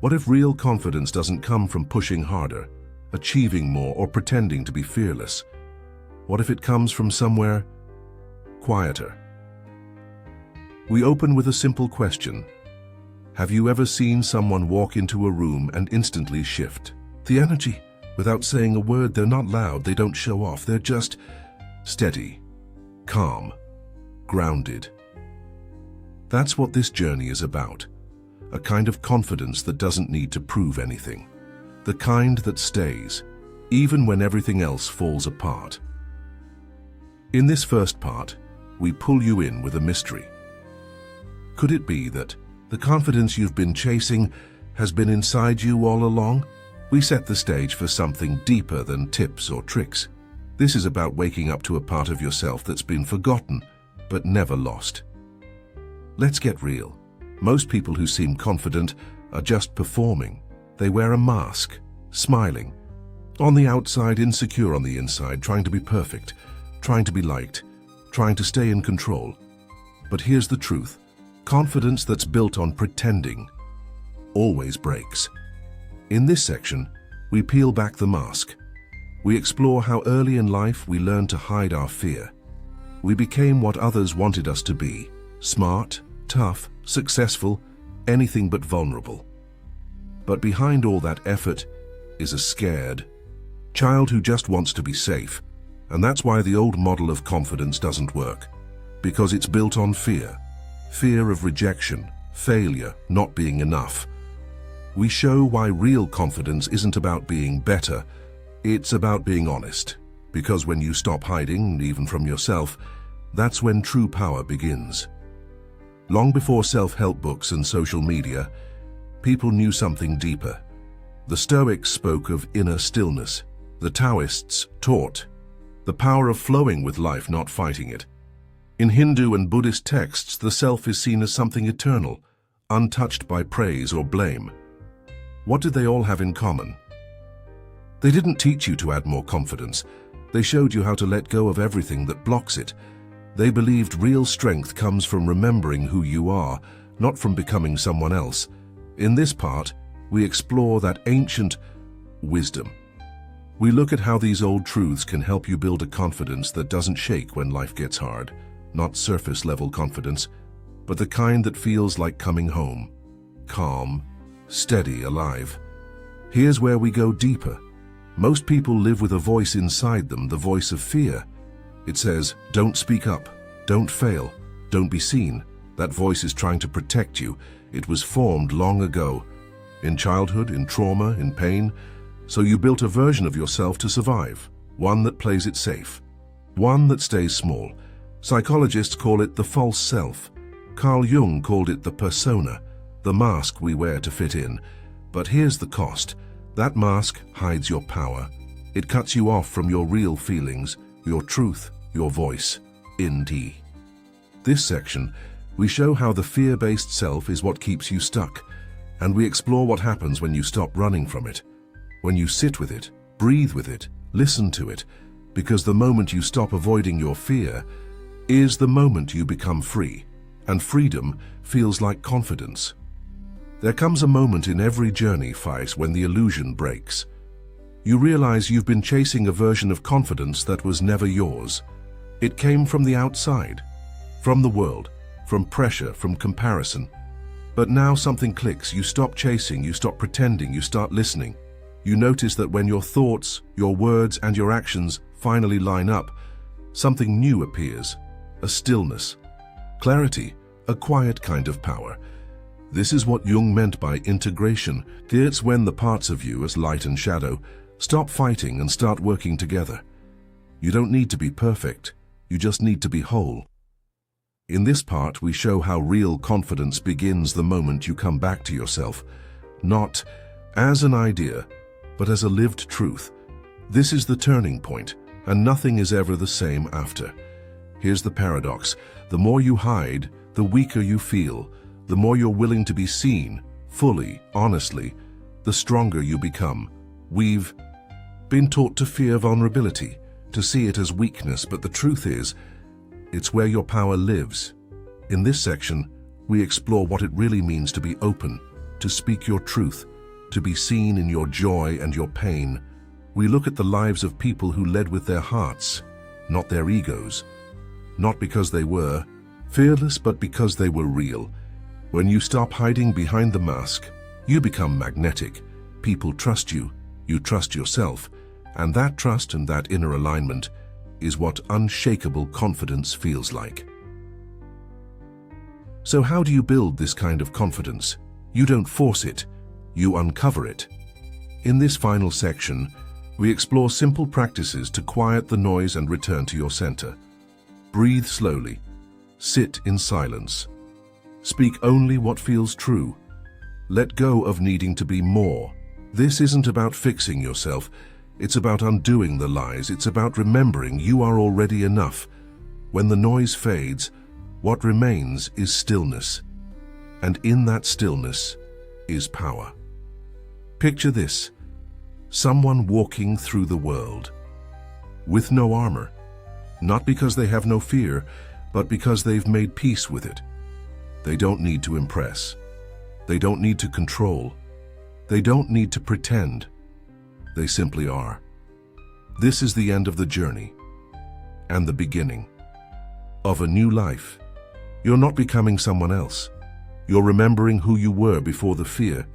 What if real confidence doesn't come from pushing harder, achieving more, or pretending to be fearless? What if it comes from somewhere quieter? We open with a simple question. Have you ever seen someone walk into a room and instantly shift the energy? Without saying a word, they're not loud, they don't show off, they're just steady, calm, grounded. That's what this journey is about. A kind of confidence that doesn't need to prove anything. The kind that stays, even when everything else falls apart. In this first part, we pull you in with a mystery. Could it be that the confidence you've been chasing has been inside you all along? We set the stage for something deeper than tips or tricks. This is about waking up to a part of yourself that's been forgotten, but never lost. Let's get real. Most people who seem confident are just performing. They wear a mask, smiling. On the outside, insecure on the inside, trying to be perfect, trying to be liked, trying to stay in control. But here's the truth. Confidence that's built on pretending always breaks. In this section, we peel back the mask. We explore how early in life we learned to hide our fear. We became what others wanted us to be: smart, tough, successful, anything but vulnerable. But behind all that effort is a scared child who just wants to be safe. And that's why the old model of confidence doesn't work. Because it's built on fear. Fear of rejection, failure, not being enough. We show why real confidence isn't about being better, it's about being honest. Because when you stop hiding, even from yourself, that's when true power begins. Long before self-help books and social media, people knew something deeper. The Stoics spoke of inner stillness. The Taoists taught the power of flowing with life, not fighting it. In Hindu and Buddhist texts, the self is seen as something eternal, untouched by praise or blame. What did they all have in common? They didn't teach you to add more confidence. They showed you how to let go of everything that blocks it. They believed real strength comes from remembering who you are, not from becoming someone else. In this part, we explore that ancient wisdom. We look at how these old truths can help you build a confidence that doesn't shake when life gets hard. Not surface-level confidence, but the kind that feels like coming home. Calm, steady, alive. Here's where we go deeper. Most people live with a voice inside them, the voice of fear. It says, don't speak up, don't fail, don't be seen. That voice is trying to protect you. It was formed long ago. In childhood, in trauma, in pain. So you built a version of yourself to survive. One that plays it safe. One that stays small. Psychologists call it the false self. Carl Jung called it the persona, the mask we wear to fit in. But here's the cost. That mask hides your power. It cuts you off from your real feelings, your truth, your voice. In this section, we show how the fear-based self is what keeps you stuck, and we explore what happens when you stop running from it. When you sit with it, breathe with it, listen to it, because the moment you stop avoiding your fear is the moment you become free, and freedom feels like confidence. There comes a moment in every journey fight when the illusion breaks. You realize you've been chasing a version of confidence that was never yours. It came from the outside, from the world, from pressure, from comparison. But now something clicks. You stop chasing, you stop pretending, you start listening. You notice that when your thoughts, your words, and your actions finally line up, something new appears. A stillness, clarity, a quiet kind of power. This is what Jung meant by integration. It's when the parts of you, as light and shadow, stop fighting and start working together. You don't need to be perfect, you just need to be whole. In this part, we show how real confidence begins the moment you come back to yourself, not as an idea, but as a lived truth. This is the turning point, and nothing is ever the same after. Here's the paradox. The more you hide, the weaker you feel. The more you're willing to be seen, fully, honestly, the stronger you become. We've been taught to fear vulnerability, to see it as weakness, but the truth is, it's where your power lives. In this section, we explore what it really means to be open, to speak your truth, to be seen in your joy and your pain. We look at the lives of people who led with their hearts, not their egos. Not because they were fearless, but because they were real. When you stop hiding behind the mask, you become magnetic. People trust you, you trust yourself, and that trust and that inner alignment is what unshakable confidence feels like. So how do you build this kind of confidence? You don't force it, you uncover it. In this final section, we explore simple practices to quiet the noise and return to your center. Breathe slowly. Sit in silence. Speak only what feels true. Let go of needing to be more. This isn't about fixing yourself. It's about undoing the lies. It's about remembering you are already enough. When the noise fades, what remains is stillness. And in that stillness is power. Picture this: someone walking through the world with no armor, not because they have no fear, but because they've made peace with it. They don't need to impress. They don't need to control. They don't need to pretend. They simply are. This is the end of the journey and the beginning of a new life. You're not becoming someone else. You're remembering who you were before the fear.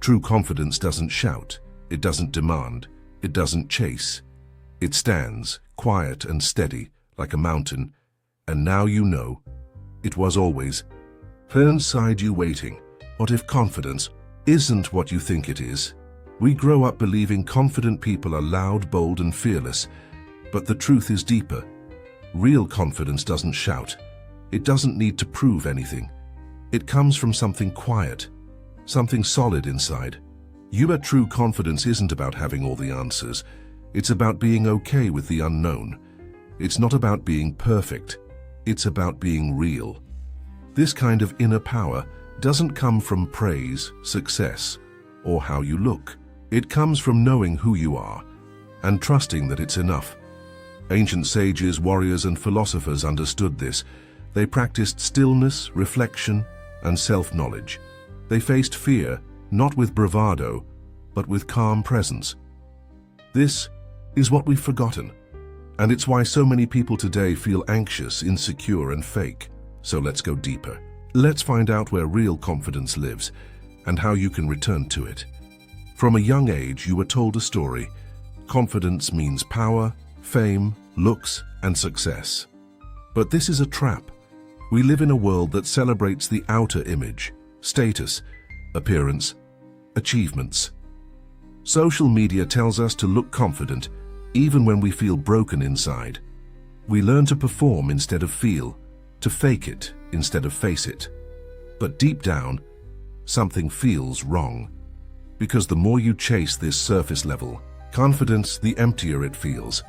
True confidence doesn't shout. It doesn't demand. It doesn't chase. It stands, quiet and steady, like a mountain. And now you know, it was always inside you waiting. What if confidence isn't what you think it is? We grow up believing confident people are loud, bold, and fearless. But the truth is deeper. Real confidence doesn't shout. It doesn't need to prove anything. It comes from something quiet, something solid inside. Your true confidence isn't about having all the answers. It's about being okay with the unknown. It's not about being perfect. It's about being real. This kind of inner power doesn't come from praise, success, or how you look. It comes from knowing who you are and trusting that it's enough. Ancient sages, warriors, and philosophers understood this. They practiced stillness, reflection, and self-knowledge. They faced fear, not with bravado, but with calm presence. This is what we've forgotten, and it's why so many people today feel anxious, insecure, and fake. So let's go deeper. Let's find out where real confidence lives and how you can return to it. From a young age, you were told a story. Confidence means power, fame, looks, and success. But this is a trap. We live in a world that celebrates the outer image, status, appearance, achievements. Social media tells us to look confident, even when we feel broken inside. We learn to perform instead of feel, to fake it instead of face it. But deep down, something feels wrong. Because the more you chase this surface level confidence, the emptier it feels.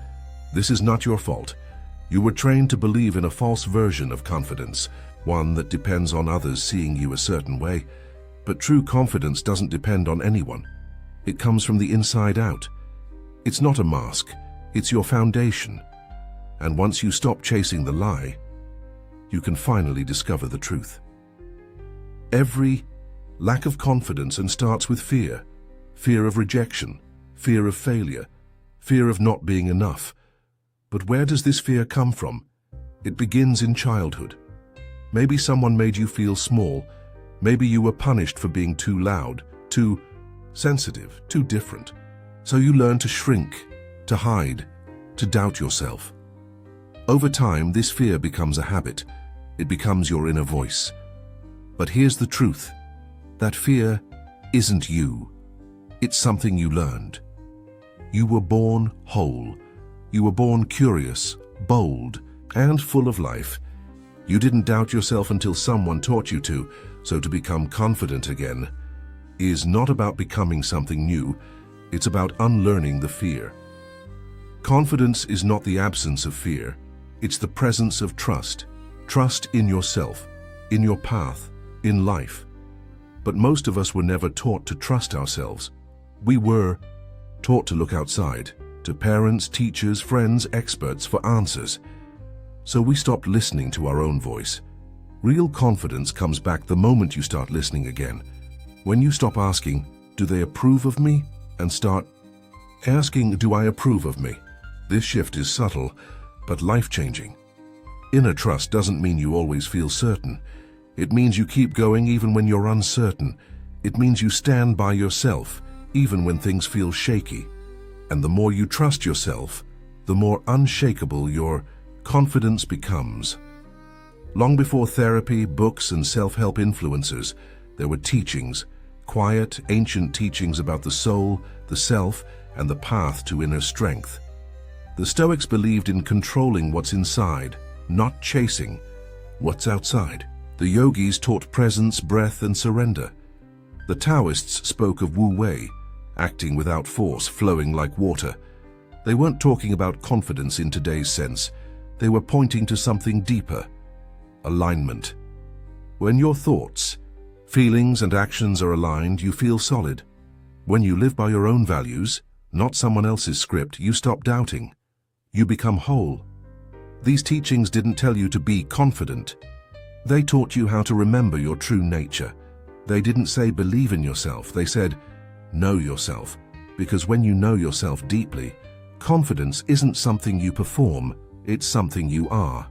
This is not your fault. You were trained to believe in a false version of confidence, one that depends on others seeing you a certain way. But true confidence doesn't depend on anyone. It comes from the inside out. It's not a mask, it's your foundation. And once you stop chasing the lie, you can finally discover the truth. Every lack of confidence starts with fear. Fear of rejection, fear of failure, fear of not being enough. But where does this fear come from? It begins in childhood. Maybe someone made you feel small. Maybe you were punished for being too loud, too sensitive, too different. So you learn to shrink, to hide, to doubt yourself. Over time, this fear becomes a habit. It becomes your inner voice. But here's the truth. That fear isn't you. It's something you learned. You were born whole. You were born curious, bold, and full of life. You didn't doubt yourself until someone taught you to, so to become confident again is not about becoming something new. It's about unlearning the fear. Confidence is not the absence of fear. It's the presence of trust. Trust in yourself, in your path, in life. But most of us were never taught to trust ourselves. We were taught to look outside, to parents, teachers, friends, experts for answers. So we stopped listening to our own voice. Real confidence comes back the moment you start listening again. When you stop asking, do they approve of me? And start asking, do I approve of me? This shift is subtle, but life-changing. Inner trust doesn't mean you always feel certain. It means you keep going even when you're uncertain. It means you stand by yourself, even when things feel shaky. And the more you trust yourself, the more unshakable your confidence becomes. Long before therapy, books, and self-help influencers, there were teachings, quiet, ancient teachings about the soul, the self, and the path to inner strength. The Stoics believed in controlling what's inside, not chasing what's outside. The yogis taught presence, breath, and surrender. The Taoists spoke of Wu Wei, acting without force, flowing like water. They weren't talking about confidence in today's sense. They were pointing to something deeper: alignment. When your thoughts, feelings, and actions are aligned, you feel solid. When you live by your own values, not someone else's script, you stop doubting. You become whole. These teachings didn't tell you to be confident. They taught you how to remember your true nature. They didn't say believe in yourself. They said know yourself. Because when you know yourself deeply, confidence isn't something you perform, it's something you are.